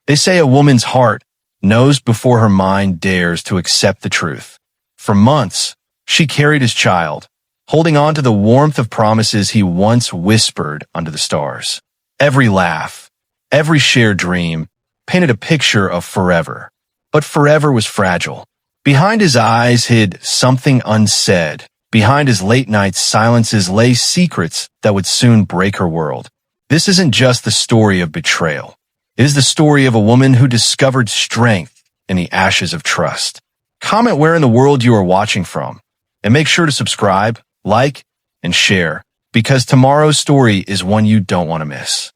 They say a woman's heart knows before her mind dares to accept the truth. For months, she carried his child, holding on to the warmth of promises he once whispered under the stars. Every laugh, every shared dream, painted a picture of forever. But forever was fragile. Behind his eyes hid something unsaid. Behind his late-night silences lay secrets that would soon break her world. This isn't just the story of betrayal. It is the story of a woman who discovered strength in the ashes of trust. Comment where in the world you are watching from, and make sure to subscribe, like, and share, because tomorrow's story is one you don't want to miss.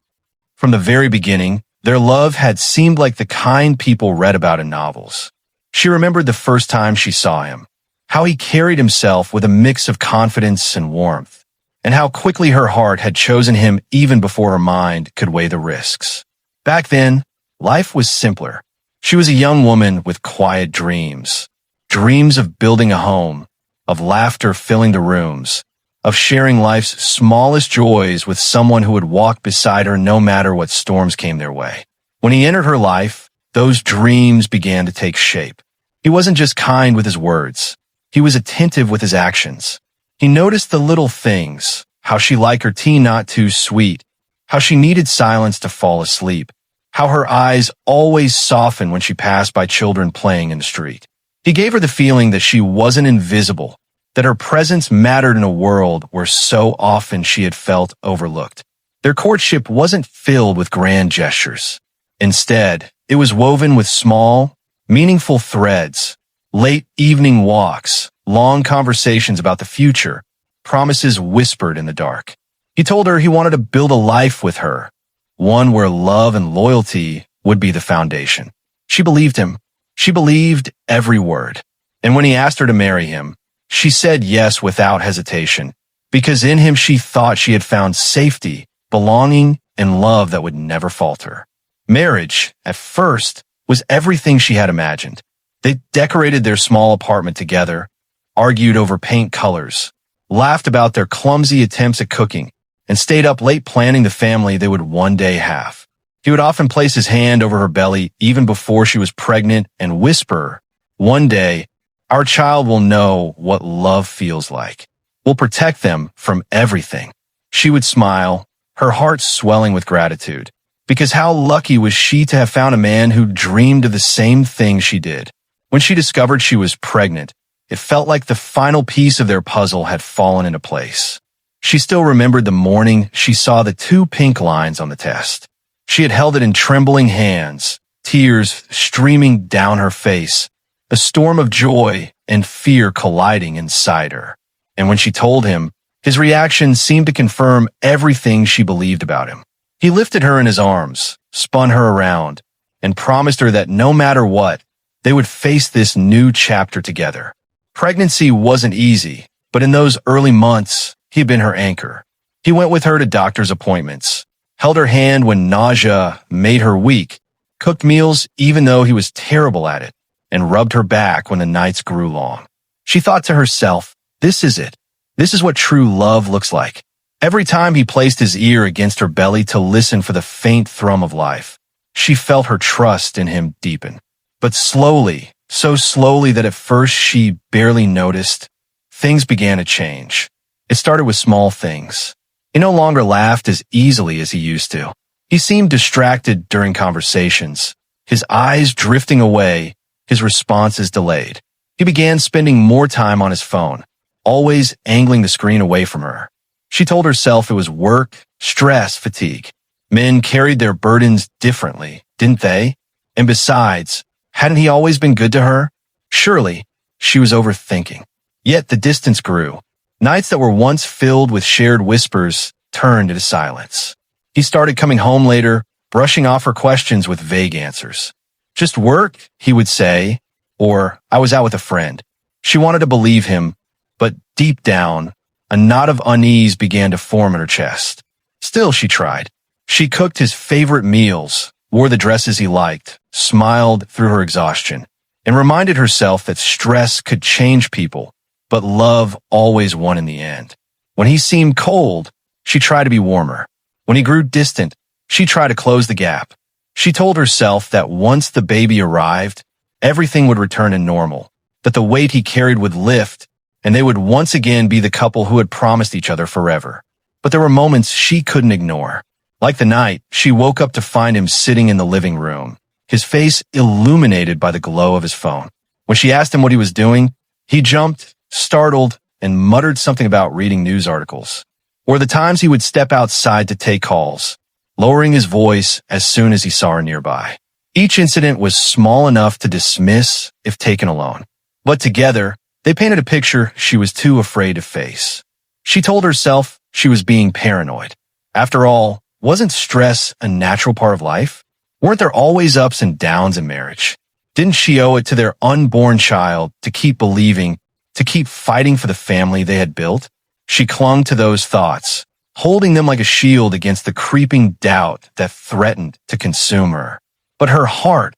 From the very beginning, their love had seemed like the kind people read about in novels. She remembered the first time she saw him, how he carried himself with a mix of confidence and warmth, and how quickly her heart had chosen him even before her mind could weigh the risks. Back then, life was simpler. She was a young woman with quiet dreams. Dreams of building a home, of laughter filling the rooms, of sharing life's smallest joys with someone who would walk beside her no matter what storms came their way. When he entered her life, those dreams began to take shape. He wasn't just kind with his words. He was attentive with his actions. He noticed the little things, how she liked her tea not too sweet, how she needed silence to fall asleep, how her eyes always softened when she passed by children playing in the street. He gave her the feeling that she wasn't invisible, that her presence mattered in a world where so often she had felt overlooked. Their courtship wasn't filled with grand gestures. Instead, it was woven with small, meaningful threads, late evening walks, long conversations about the future, promises whispered in the dark. He told her he wanted to build a life with her, one where love and loyalty would be the foundation. She believed him. She believed every word. And when he asked her to marry him, she said yes without hesitation, because in him she thought she had found safety, belonging, and love that would never falter. Marriage, at first, was everything she had imagined. They decorated their small apartment together, argued over paint colors, laughed about their clumsy attempts at cooking, and stayed up late planning the family they would one day have. He would often place his hand over her belly even before she was pregnant and whisper, "One day, our child will know what love feels like. We'll protect them from everything." She would smile, her heart swelling with gratitude, because how lucky was she to have found a man who dreamed of the same thing she did. When she discovered she was pregnant, it felt like the final piece of their puzzle had fallen into place. She still remembered the morning she saw the 2 pink lines on the test. She had held it in trembling hands, tears streaming down her face, a storm of joy and fear colliding inside her. And when she told him, his reaction seemed to confirm everything she believed about him. He lifted her in his arms, spun her around, and promised her that no matter what, they would face this new chapter together. Pregnancy wasn't easy, but in those early months, he had been her anchor. He went with her to doctor's appointments, held her hand when nausea made her weak, cooked meals even though he was terrible at it, and rubbed her back when the nights grew long. She thought to herself, this is it. This is what true love looks like. Every time he placed his ear against her belly to listen for the faint thrum of life, she felt her trust in him deepen. But slowly, so slowly that at first she barely noticed, things began to change. It started with small things. He no longer laughed as easily as he used to. He seemed distracted during conversations, his eyes drifting away, his responses delayed. He began spending more time on his phone, always angling the screen away from her. She told herself it was work, stress, fatigue. Men carried their burdens differently, didn't they? And besides, hadn't he always been good to her? Surely, she was overthinking. Yet the distance grew. Nights that were once filled with shared whispers turned into silence. He started coming home later, brushing off her questions with vague answers. Just work, he would say, or I was out with a friend. She wanted to believe him, but deep down, a knot of unease began to form in her chest. Still, she tried. She cooked his favorite meals, wore the dresses he liked, smiled through her exhaustion, and reminded herself that stress could change people, but love always won in the end. When he seemed cold, she tried to be warmer. When he grew distant, she tried to close the gap. She told herself that once the baby arrived, everything would return to normal, that the weight he carried would lift, and they would once again be the couple who had promised each other forever. But there were moments she couldn't ignore. Like the night she woke up to find him sitting in the living room, his face illuminated by the glow of his phone. When she asked him what he was doing, he jumped, startled, and muttered something about reading news articles. Or the times he would step outside to take calls, lowering his voice as soon as he saw her nearby. Each incident was small enough to dismiss if taken alone. But together, they painted a picture she was too afraid to face. She told herself she was being paranoid. After all, wasn't stress a natural part of life? Weren't there always ups and downs in marriage? Didn't she owe it to their unborn child to keep believing, to keep fighting for the family they had built? She clung to those thoughts, holding them like a shield against the creeping doubt that threatened to consume her. But her heart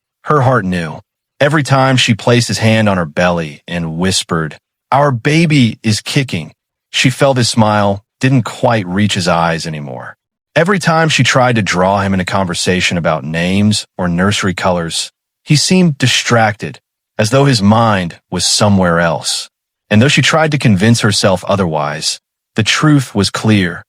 knew. Every time she placed his hand on her belly and whispered, "Our baby is kicking," she felt his smile didn't quite reach his eyes anymore. Every time she tried to draw him in a conversation about names or nursery colors, he seemed distracted, as though his mind was somewhere else. And though she tried to convince herself otherwise, the truth was clear.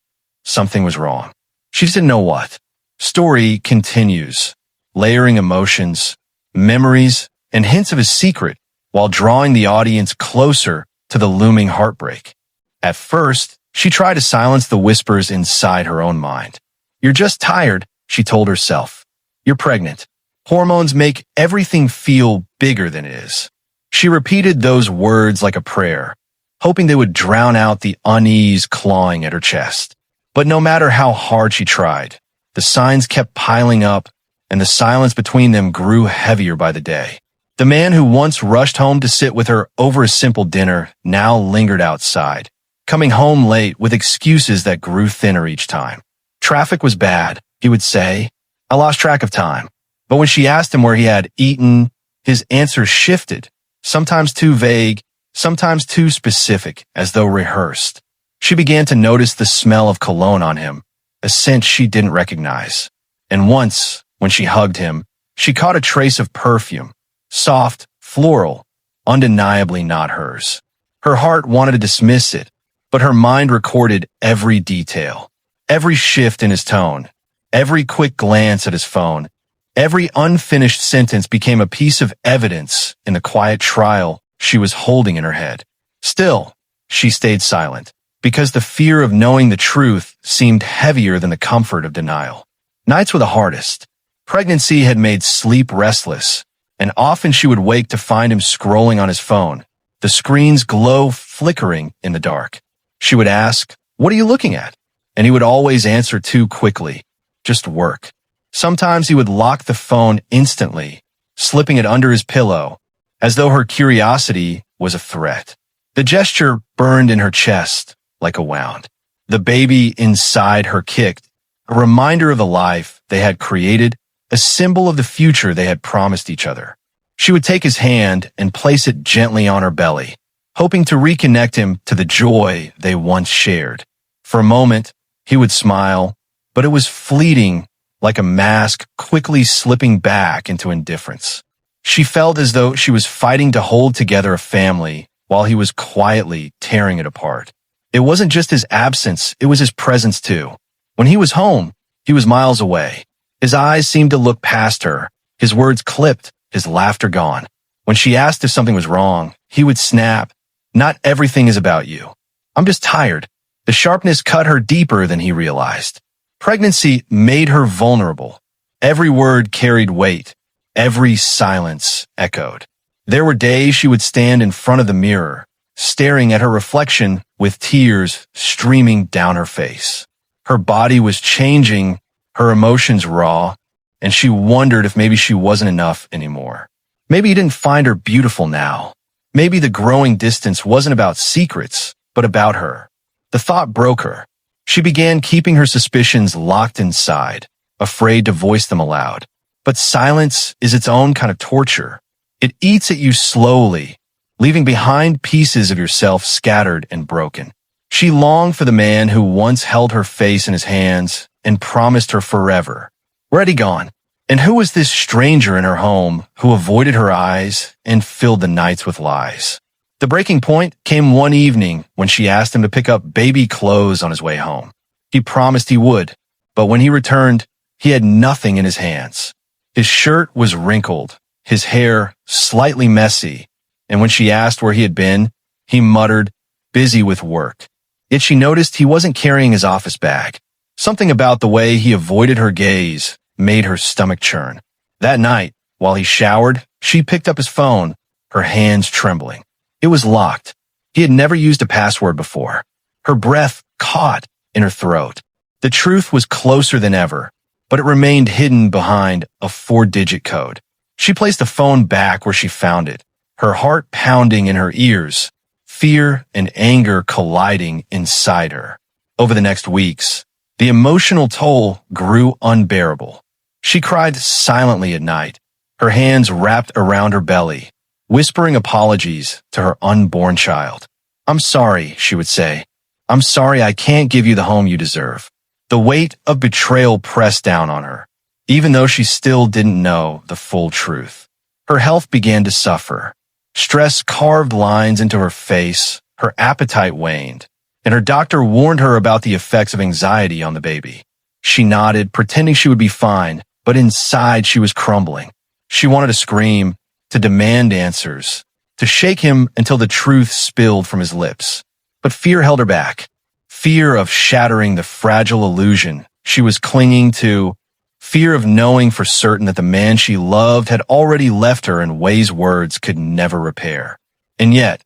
Something was wrong. She just didn't know what. Story continues, layering emotions, memories, and hints of his secret while drawing the audience closer to the looming heartbreak. At first, she tried to silence the whispers inside her own mind. "You're just tired," she told herself. "You're pregnant. Hormones make everything feel bigger than it is." She repeated those words like a prayer, hoping they would drown out the unease clawing at her chest. But no matter how hard she tried, the signs kept piling up, and the silence between them grew heavier by the day. The man who once rushed home to sit with her over a simple dinner now lingered outside, coming home late with excuses that grew thinner each time. Traffic was bad, he would say. I lost track of time. But when she asked him where he had eaten, his answers shifted, sometimes too vague, sometimes too specific, as though rehearsed. She began to notice the smell of cologne on him, a scent she didn't recognize. And once, when she hugged him, she caught a trace of perfume, soft, floral, undeniably not hers. Her heart wanted to dismiss it, but her mind recorded every detail, every shift in his tone, every quick glance at his phone. Every unfinished sentence became a piece of evidence in the quiet trial she was holding in her head. Still, she stayed silent, because the fear of knowing the truth seemed heavier than the comfort of denial. Nights were the hardest. Pregnancy had made sleep restless, and often she would wake to find him scrolling on his phone, the screen's glow flickering in the dark. She would ask, "What are you looking at?" And he would always answer too quickly, "Just work." Sometimes he would lock the phone instantly, slipping it under his pillow, as though her curiosity was a threat. The gesture burned in her chest like a wound. The baby inside her kicked, a reminder of the life they had created, a symbol of the future they had promised each other. She would take his hand and place it gently on her belly, hoping to reconnect him to the joy they once shared. For a moment, he would smile, but it was fleeting, like a mask quickly slipping back into indifference. She felt as though she was fighting to hold together a family while he was quietly tearing it apart. It wasn't just his absence, it was his presence too. When he was home, he was miles away. His eyes seemed to look past her, his words clipped, his laughter gone. When she asked if something was wrong, he would snap, "Not everything is about you. I'm just tired." The sharpness cut her deeper than he realized. Pregnancy made her vulnerable. Every word carried weight. Every silence echoed. There were days she would stand in front of the mirror, staring at her reflection with tears streaming down her face. Her body was changing, her emotions raw, and she wondered if maybe she wasn't enough anymore. Maybe he didn't find her beautiful now. Maybe the growing distance wasn't about secrets, but about her. The thought broke her. She began keeping her suspicions locked inside, afraid to voice them aloud. But silence is its own kind of torture. It eats at you slowly, leaving behind pieces of yourself scattered and broken. She longed for the man who once held her face in his hands and promised her forever. Where had he gone? And who was this stranger in her home who avoided her eyes and filled the nights with lies? The breaking point came one evening when she asked him to pick up baby clothes on his way home. He promised he would, but when he returned, he had nothing in his hands. His shirt was wrinkled, his hair slightly messy, and when she asked where he had been, he muttered, busy with work. Yet she noticed he wasn't carrying his office bag. Something about the way he avoided her gaze made her stomach churn. That night, while he showered, she picked up his phone, her hands trembling. It was locked. He had never used a password before. Her breath caught in her throat. The truth was closer than ever, but it remained hidden behind a 4-digit code. She placed the phone back where she found it, her heart pounding in her ears, fear and anger colliding inside her. Over the next weeks, the emotional toll grew unbearable. She cried silently at night, her hands wrapped around her belly, whispering apologies to her unborn child. "I'm sorry," she would say. "I'm sorry I can't give you the home you deserve." The weight of betrayal pressed down on her, even though she still didn't know the full truth. Her health began to suffer. Stress carved lines into her face, her appetite waned, and her doctor warned her about the effects of anxiety on the baby. She nodded, pretending she would be fine, but inside she was crumbling. She wanted to scream, to demand answers, to shake him until the truth spilled from his lips. But fear held her back. Fear of shattering the fragile illusion she was clinging to, fear of knowing for certain that the man she loved had already left her in ways words could never repair. And yet,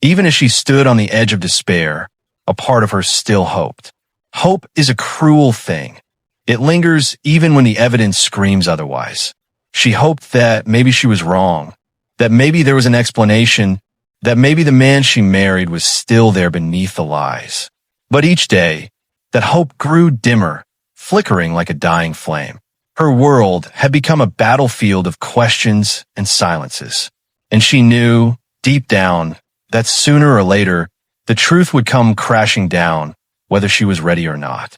even as she stood on the edge of despair, a part of her still hoped. Hope is a cruel thing. It lingers even when the evidence screams otherwise. She hoped that maybe she was wrong, that maybe there was an explanation, that maybe the man she married was still there beneath the lies. But each day, that hope grew dimmer, flickering like a dying flame. Her world had become a battlefield of questions and silences. And she knew, deep down, that sooner or later, the truth would come crashing down, whether she was ready or not.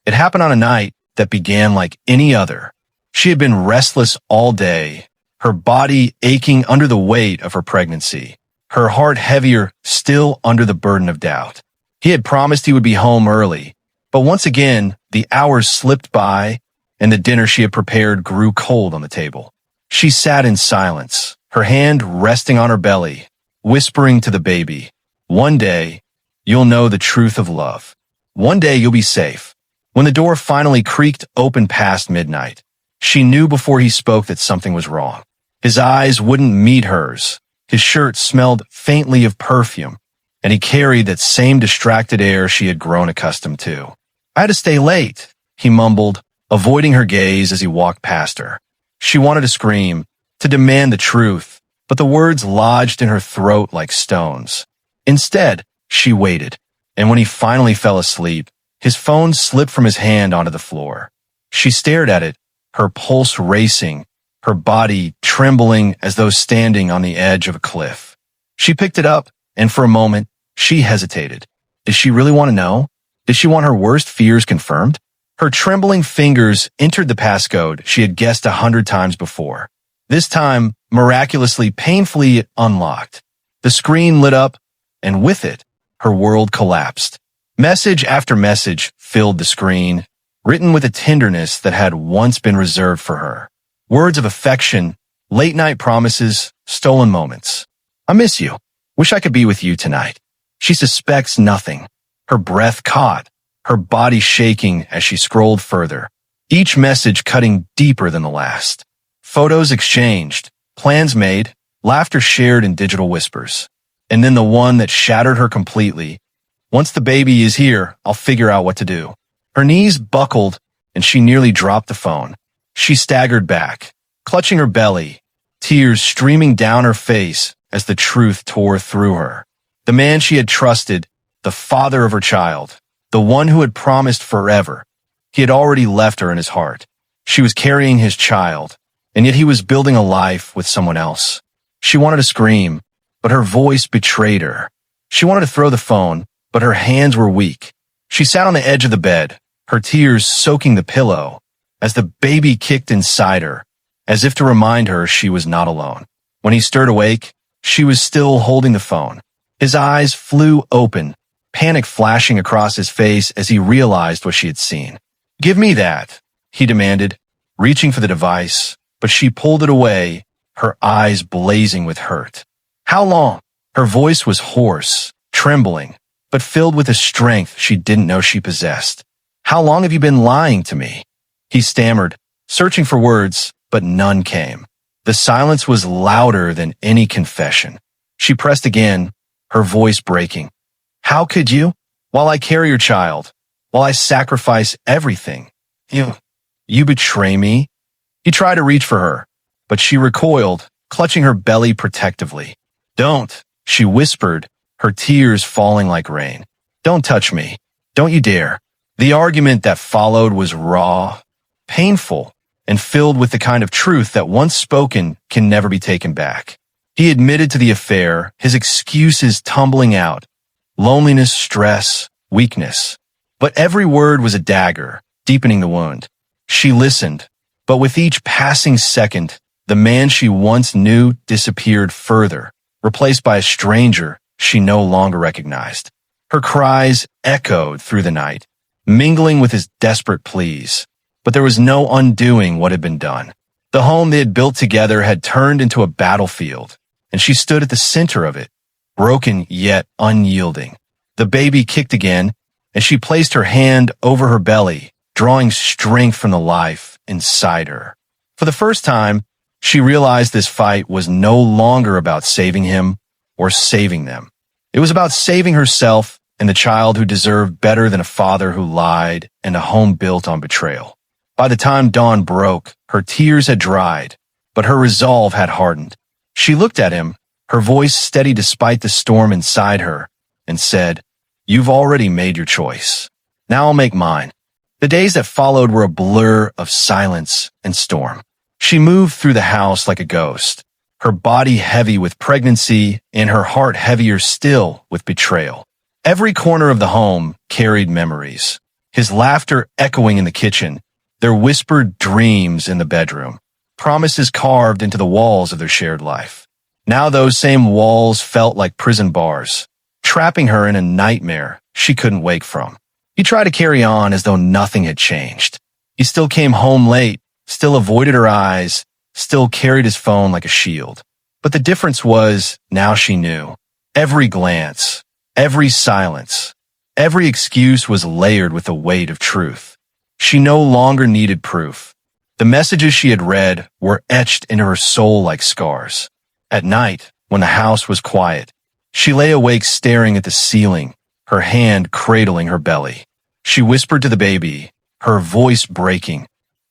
It happened on a night that began like any other. She had been restless all day, her body aching under the weight of her pregnancy, her heart heavier still under the burden of doubt. He had promised he would be home early, but once again, the hours slipped by and the dinner she had prepared grew cold on the table. She sat in silence, her hand resting on her belly, whispering to the baby, "One day, you'll know the truth of love. One day you'll be safe." When the door finally creaked open past midnight, she knew before he spoke that something was wrong. His eyes wouldn't meet hers. His shirt smelled faintly of perfume, and he carried that same distracted air she had grown accustomed to. "I had to stay late," he mumbled, avoiding her gaze as he walked past her. She wanted to scream, to demand the truth, but the words lodged in her throat like stones. Instead, she waited, and when he finally fell asleep, his phone slipped from his hand onto the floor. She stared at it, her pulse racing, her body trembling as though standing on the edge of a cliff. She picked it up, and for a moment, she hesitated. Did she really want to know? Did she want her worst fears confirmed? Her trembling fingers entered the passcode she had guessed 100 times before. This time, miraculously, painfully, it unlocked. The screen lit up, and with it, her world collapsed. Message after message filled the screen, written with a tenderness that had once been reserved for her. Words of affection, late-night promises, stolen moments. "I miss you. Wish I could be with you tonight." She suspects nothing. Her breath caught, her body shaking as she scrolled further, each message cutting deeper than the last. Photos exchanged, plans made, laughter shared in digital whispers. And then the one that shattered her completely. "Once the baby is here, I'll figure out what to do." Her knees buckled, and she nearly dropped the phone. She staggered back, clutching her belly, tears streaming down her face as the truth tore through her. The man she had trusted, the father of her child, the one who had promised forever, he had already left her in his heart. She was carrying his child, and yet he was building a life with someone else. She wanted to scream, but her voice betrayed her. She wanted to throw the phone, but her hands were weak. She sat on the edge of the bed, her tears soaking the pillow, as the baby kicked inside her, as if to remind her she was not alone. When he stirred awake, she was still holding the phone. His eyes flew open, panic flashing across his face as he realized what she had seen. "Give me that," he demanded, reaching for the device, but she pulled it away, her eyes blazing with hurt. "How long?" Her voice was hoarse, trembling, but filled with a strength she didn't know she possessed. "How long have you been lying to me?" He stammered, searching for words, but none came. The silence was louder than any confession. She pressed again, her voice breaking. "How could you? While I carry your child, while I sacrifice everything, you betray me?" He tried to reach for her, but she recoiled, clutching her belly protectively. "Don't," she whispered, her tears falling like rain. "Don't touch me. Don't you dare." The argument that followed was raw, painful, and filled with the kind of truth that once spoken can never be taken back. He admitted to the affair, his excuses tumbling out. Loneliness, stress, weakness. But every word was a dagger, deepening the wound. She listened, but with each passing second, the man she once knew disappeared further, replaced by a stranger she no longer recognized. Her cries echoed through the night, mingling with his desperate pleas. But there was no undoing what had been done. The home they had built together had turned into a battlefield, and she stood at the center of it, broken yet unyielding. The baby kicked again, and she placed her hand over her belly, drawing strength from the life inside her. For the first time, she realized this fight was no longer about saving him or saving them. It was about saving herself and the child who deserved better than a father who lied and a home built on betrayal. By the time dawn broke, her tears had dried, but her resolve had hardened. She looked at him, her voice steady despite the storm inside her, and said, "You've already made your choice. Now I'll make mine." The days that followed were a blur of silence and storm. She moved through the house like a ghost, her body heavy with pregnancy and her heart heavier still with betrayal. Every corner of the home carried memories, his laughter echoing in the kitchen, their whispered dreams in the bedroom, promises carved into the walls of their shared life. Now those same walls felt like prison bars, trapping her in a nightmare she couldn't wake from. He tried to carry on as though nothing had changed. He still came home late, still avoided her eyes, still carried his phone like a shield. But the difference was, now she knew. Every glance, every silence, every excuse was layered with the weight of truth. She no longer needed proof. The messages she had read were etched into her soul like scars. At night, when the house was quiet, she lay awake staring at the ceiling, her hand cradling her belly. She whispered to the baby, her voice breaking,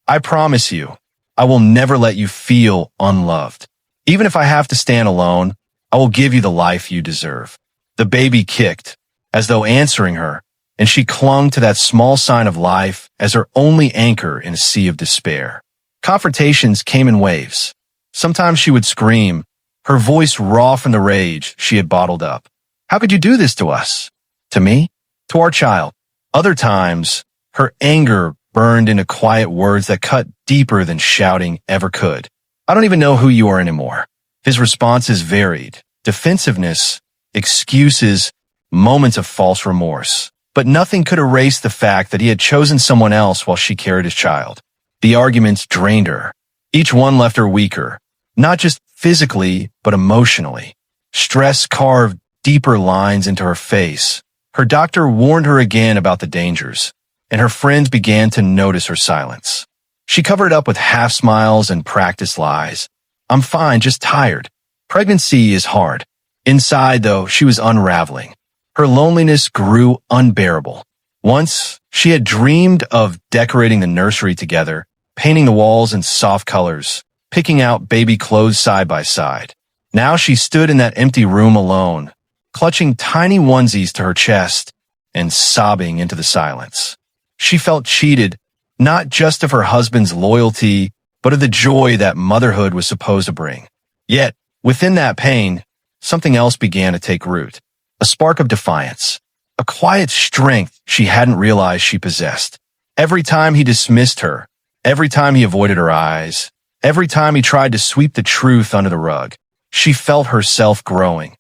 "I promise you, I will never let you feel unloved. Even if I have to stand alone, I will give you the life you deserve." The baby kicked, as though answering her, and she clung to that small sign of life as her only anchor in a sea of despair. Confrontations came in waves. Sometimes she would scream, her voice raw from the rage she had bottled up. "How could you do this to us? To me? To our child?" Other times, her anger burned into quiet words that cut deeper than shouting ever could. "I don't even know who you are anymore." His responses varied. Defensiveness, excuses, moments of false remorse. But nothing could erase the fact that he had chosen someone else while she carried his child. The arguments drained her. Each one left her weaker, not just physically, but emotionally. Stress carved deeper lines into her face. Her doctor warned her again about the dangers, and her friends began to notice her silence. She covered it up with half smiles and practiced lies. "I'm fine, just tired. Pregnancy is hard." Inside, though, she was unraveling. Her loneliness grew unbearable. Once, she had dreamed of decorating the nursery together, painting the walls in soft colors, picking out baby clothes side by side. Now she stood in that empty room alone, clutching tiny onesies to her chest and sobbing into the silence. She felt cheated, not just of her husband's loyalty, but of the joy that motherhood was supposed to bring. Yet, within that pain, something else began to take root. A spark of defiance, a quiet strength she hadn't realized she possessed. Every time he dismissed her, Every time he avoided her eyes, every time he tried to sweep the truth under the rug, she felt herself growing.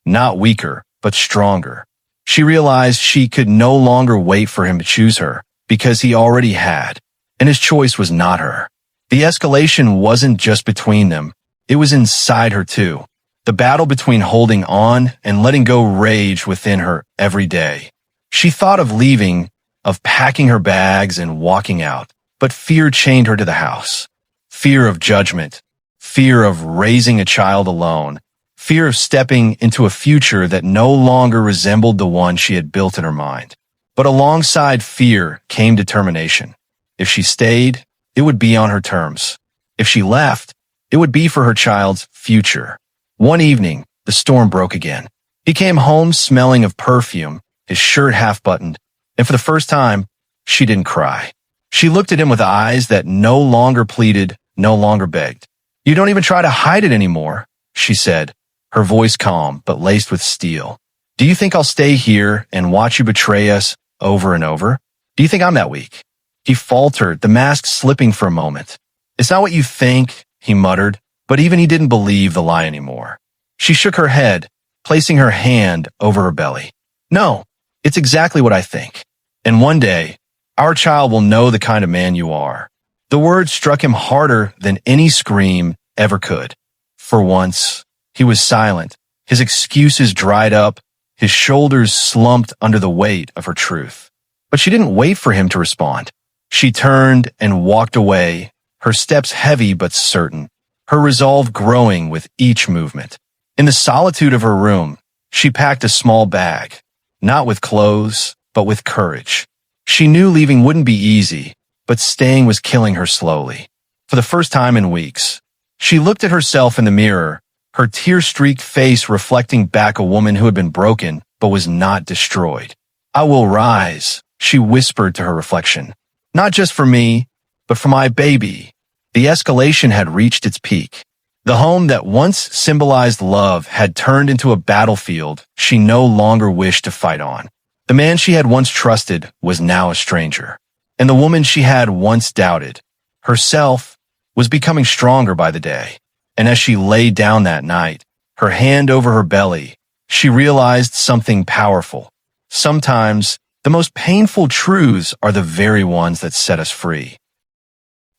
Not weaker, but stronger. She realized she could no longer wait for him to choose her, because he already had, and his choice was not her. The escalation wasn't just between them, it was inside her too. The battle between holding on and letting go raged within her every day. She thought of leaving, of packing her bags and walking out, but fear chained her to the house. Fear of judgment, fear of raising a child alone, fear of stepping into a future that no longer resembled the one she had built in her mind. But alongside fear came determination. If she stayed, it would be on her terms. If she left, it would be for her child's future. One evening, the storm broke again. He came home smelling of perfume, his shirt half-buttoned, and for the first time, she didn't cry. She looked at him with eyes that no longer pleaded, no longer begged. "You don't even try to hide it anymore," she said, her voice calm but laced with steel. "Do you think I'll stay here and watch you betray us over and over? Do you think I'm that weak?" He faltered, the mask slipping for a moment. "It's not what you think," he muttered, but even he didn't believe the lie anymore. She shook her head, placing her hand over her belly. "No, it's exactly what I think. And one day, our child will know the kind of man you are." The words struck him harder than any scream ever could. For once, he was silent. His excuses dried up. His shoulders slumped under the weight of her truth. But she didn't wait for him to respond. She turned and walked away, her steps heavy but certain, her resolve growing with each movement. In the solitude of her room, she packed a small bag, not with clothes, but with courage. She knew leaving wouldn't be easy, but staying was killing her slowly. For the first time in weeks, she looked at herself in the mirror, her tear-streaked face reflecting back a woman who had been broken but was not destroyed. "I will rise," she whispered to her reflection. "Not just for me, but for my baby." The escalation had reached its peak. The home that once symbolized love had turned into a battlefield she no longer wished to fight on. The man she had once trusted was now a stranger, and the woman she had once doubted, herself, was becoming stronger by the day. And as she lay down that night, her hand over her belly, she realized something powerful. Sometimes, the most painful truths are the very ones that set us free.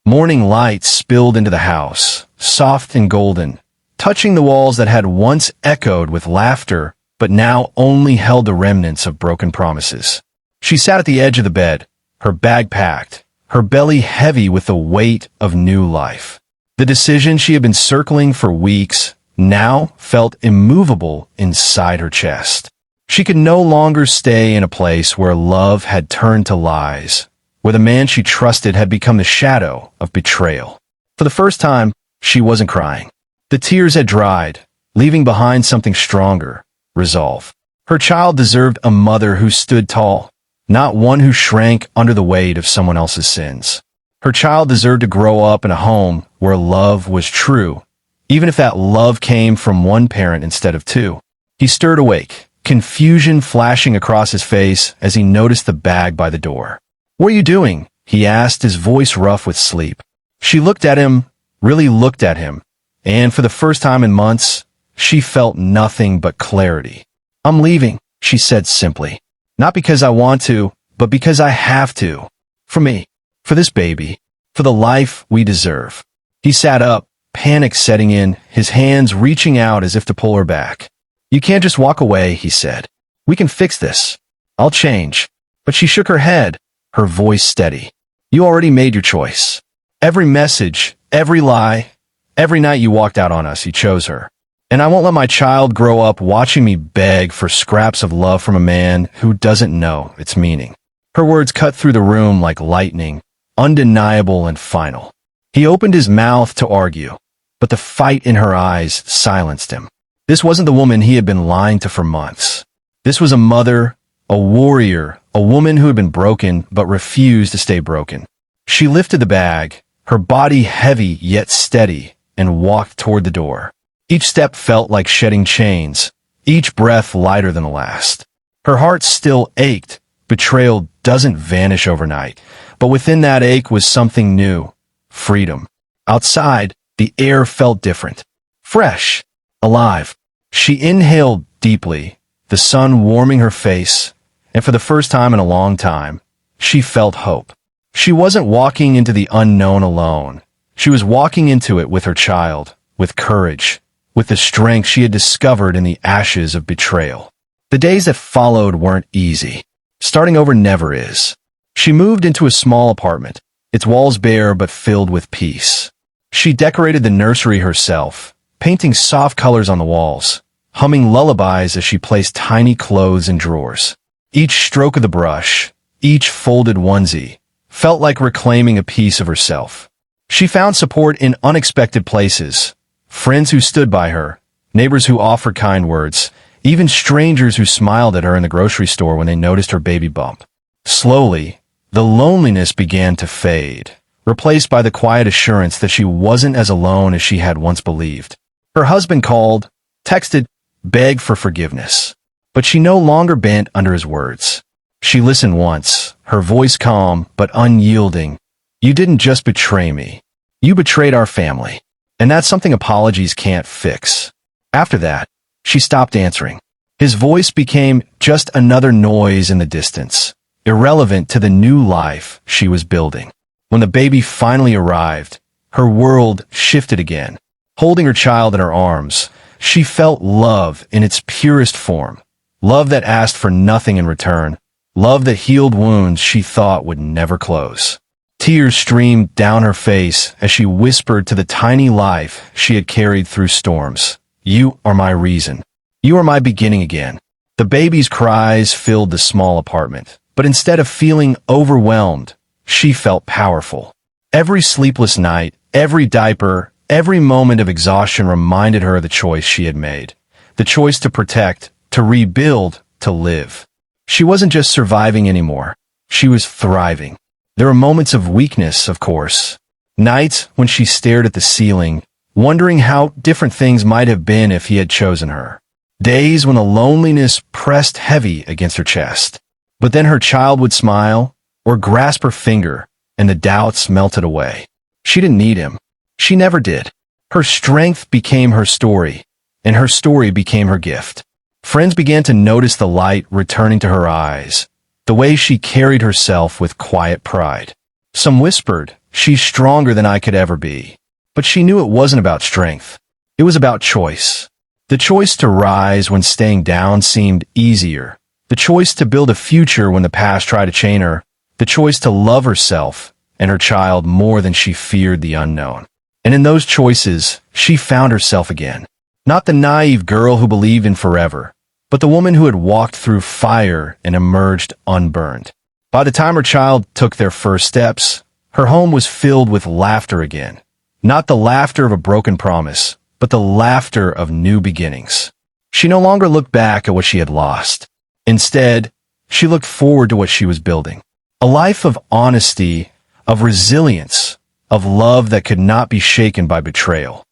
Morning light spilled into the house, soft and golden, touching the walls that had once echoed with laughter, but now only held the remnants of broken promises. She sat at the edge of the bed, her bag packed, her belly heavy with the weight of new life. The decision she had been circling for weeks now felt immovable inside her chest. She could no longer stay in a place where love had turned to lies, where the man she trusted had become the shadow of betrayal. For the first time, she wasn't crying. The tears had dried, leaving behind something stronger, resolve. Her child deserved a mother who stood tall, not one who shrank under the weight of someone else's sins. Her child deserved to grow up in a home where love was true, even if that love came from one parent instead of two. He stirred awake, confusion flashing across his face as he noticed the bag by the door. "What are you doing?" he asked, his voice rough with sleep. She looked at him, really looked at him, and for the first time in months, she felt nothing but clarity. "I'm leaving," she said simply. "Not because I want to, but because I have to. For me. For this baby. For the life we deserve." He sat up, panic setting in, his hands reaching out as if to pull her back. "You can't just walk away," he said. "We can fix this. I'll change." But she shook her head, her voice steady. "You already made your choice. Every message, every lie, every night you walked out on us, you chose her. And I won't let my child grow up watching me beg for scraps of love from a man who doesn't know its meaning." Her words cut through the room like lightning, undeniable and final. He opened his mouth to argue, but the fight in her eyes silenced him. This wasn't the woman he had been lying to for months. This was a mother, a warrior, a woman who had been broken but refused to stay broken. She lifted the bag, her body heavy yet steady, and walked toward the door. Each step felt like shedding chains, each breath lighter than the last. Her heart still ached. Betrayal doesn't vanish overnight, But within that ache was something new. Freedom. Outside, the air felt different. Fresh. Alive. She inhaled deeply, the sun warming her face, and for the first time in a long time, she felt hope. She wasn't walking into the unknown alone. She was walking into it with her child, with courage, with the strength she had discovered in the ashes of betrayal. The days that followed weren't easy. Starting over never is. She moved into a small apartment, its walls bare but filled with peace. She decorated the nursery herself, painting soft colors on the walls, humming lullabies as she placed tiny clothes in drawers. Each stroke of the brush, each folded onesie, felt like reclaiming a piece of herself. She found support in unexpected places, friends who stood by her, neighbors who offered kind words, even strangers who smiled at her in the grocery store when they noticed her baby bump. Slowly, the loneliness began to fade, replaced by the quiet assurance that she wasn't as alone as she had once believed. Her husband called, texted, begged for forgiveness, but she no longer bent under his words. She listened once, her voice calm but unyielding. "You didn't just betray me. You betrayed our family. And that's something apologies can't fix." After that, she stopped answering. His voice became just another noise in the distance, irrelevant to the new life she was building. When the baby finally arrived, her world shifted again. Holding her child in her arms, she felt love in its purest form. Love that asked for nothing in return. Love that healed wounds she thought would never close. Tears streamed down her face as she whispered to the tiny life she had carried through storms. "You are my reason. You are my beginning again." The baby's cries filled the small apartment, but instead of feeling overwhelmed, she felt powerful. Every sleepless night, every diaper, every moment of exhaustion reminded her of the choice she had made. The choice to protect, to rebuild, to live. She wasn't just surviving anymore. She was thriving. There were moments of weakness, of course. Nights when she stared at the ceiling, wondering how different things might have been if he had chosen her. Days when the loneliness pressed heavy against her chest. But then her child would smile, or grasp her finger, and the doubts melted away. She didn't need him. She never did. Her strength became her story, and her story became her gift. Friends began to notice the light returning to her eyes, the way she carried herself with quiet pride. Some whispered, "She's stronger than I could ever be." But she knew it wasn't about strength. It was about choice. The choice to rise when staying down seemed easier. The choice to build a future when the past tried to chain her. The choice to love herself and her child more than she feared the unknown. And in those choices, she found herself again. Not the naive girl who believed in forever, but the woman who had walked through fire and emerged unburned. By the time her child took their first steps, her home was filled with laughter again. Not the laughter of a broken promise, but the laughter of new beginnings. She no longer looked back at what she had lost. Instead, she looked forward to what she was building. A life of honesty, of resilience, of love that could not be shaken by betrayal.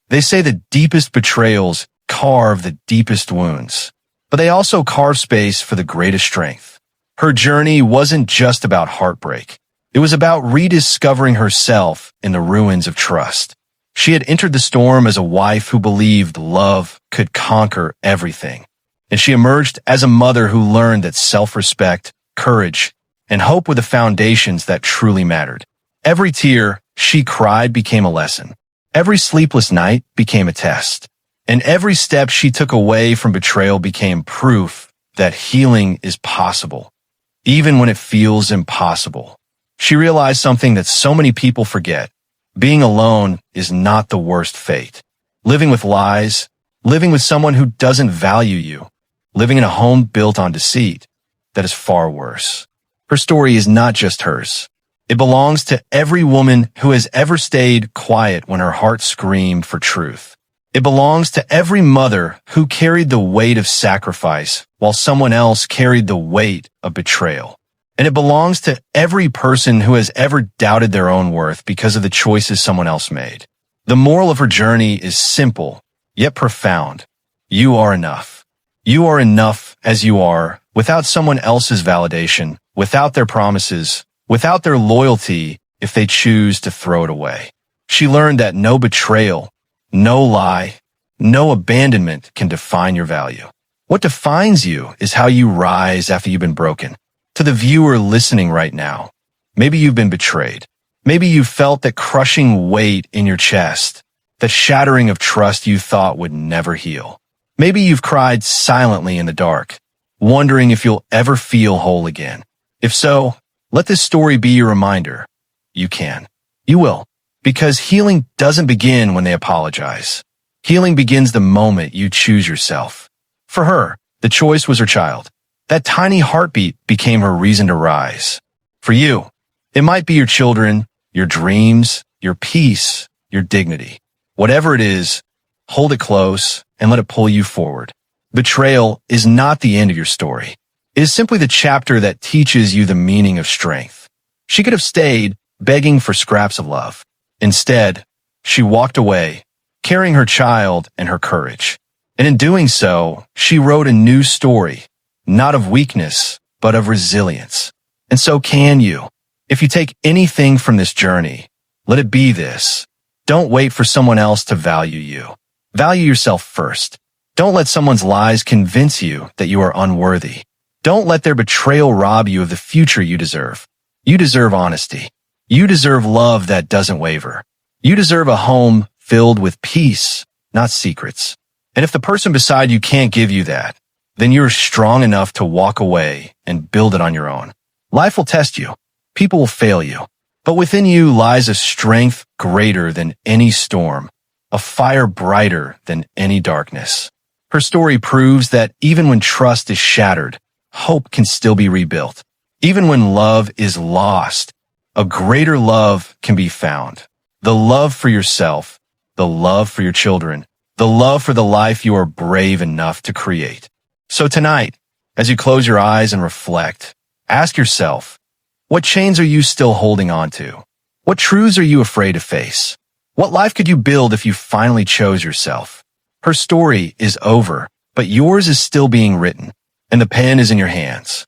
They say the deepest betrayals carve the deepest wounds, but they also carve space for the greatest strength. Her journey wasn't just about heartbreak. It was about rediscovering herself in the ruins of trust. She had entered the storm as a wife who believed love could conquer everything. And she emerged as a mother who learned that self-respect, courage, and hope were the foundations that truly mattered. Every tear she cried became a lesson. Every sleepless night became a test. And every step she took away from betrayal became proof that healing is possible, even when it feels impossible. She realized something that so many people forget. Being alone is not the worst fate. Living with lies, living with someone who doesn't value you, living in a home built on deceit, that is far worse. Her story is not just hers. It belongs to every woman who has ever stayed quiet when her heart screamed for truth. It belongs to every mother who carried the weight of sacrifice while someone else carried the weight of betrayal. And it belongs to every person who has ever doubted their own worth because of the choices someone else made. The moral of her journey is simple, yet profound. You are enough. You are enough as you are, without someone else's validation, without their promises, without their loyalty if they choose to throw it away. She learned that no betrayal, no lie, no abandonment can define your value. What defines you is how you rise after you've been broken. To the viewer listening right now, maybe you've been betrayed. Maybe you felt that crushing weight in your chest, the shattering of trust you thought would never heal. Maybe you've cried silently in the dark, wondering if you'll ever feel whole again. If so, let this story be your reminder. You can. You will. Because healing doesn't begin when they apologize. Healing begins the moment you choose yourself. For her, the choice was her child. That tiny heartbeat became her reason to rise. For you, it might be your children, your dreams, your peace, your dignity. Whatever it is, hold it close and let it pull you forward. Betrayal is not the end of your story. It is simply the chapter that teaches you the meaning of strength. She could have stayed, begging for scraps of love. Instead, she walked away, carrying her child and her courage. And in doing so, she wrote a new story, not of weakness, but of resilience. And so can you. If you take anything from this journey, let it be this. Don't wait for someone else to value you. Value yourself first. Don't let someone's lies convince you that you are unworthy. Don't let their betrayal rob you of the future you deserve. You deserve honesty. You deserve love that doesn't waver. You deserve a home filled with peace, not secrets. And if the person beside you can't give you that, then you're strong enough to walk away and build it on your own. Life will test you. People will fail you. But within you lies a strength greater than any storm, a fire brighter than any darkness. Her story proves that even when trust is shattered, hope can still be rebuilt. Even when love is lost, a greater love can be found. The love for yourself, the love for your children, the love for the life you are brave enough to create. So tonight, as you close your eyes and reflect, ask yourself, what chains are you still holding on to? What truths are you afraid to face? What life could you build if you finally chose yourself? Her story is over, but yours is still being written, and the pen is in your hands.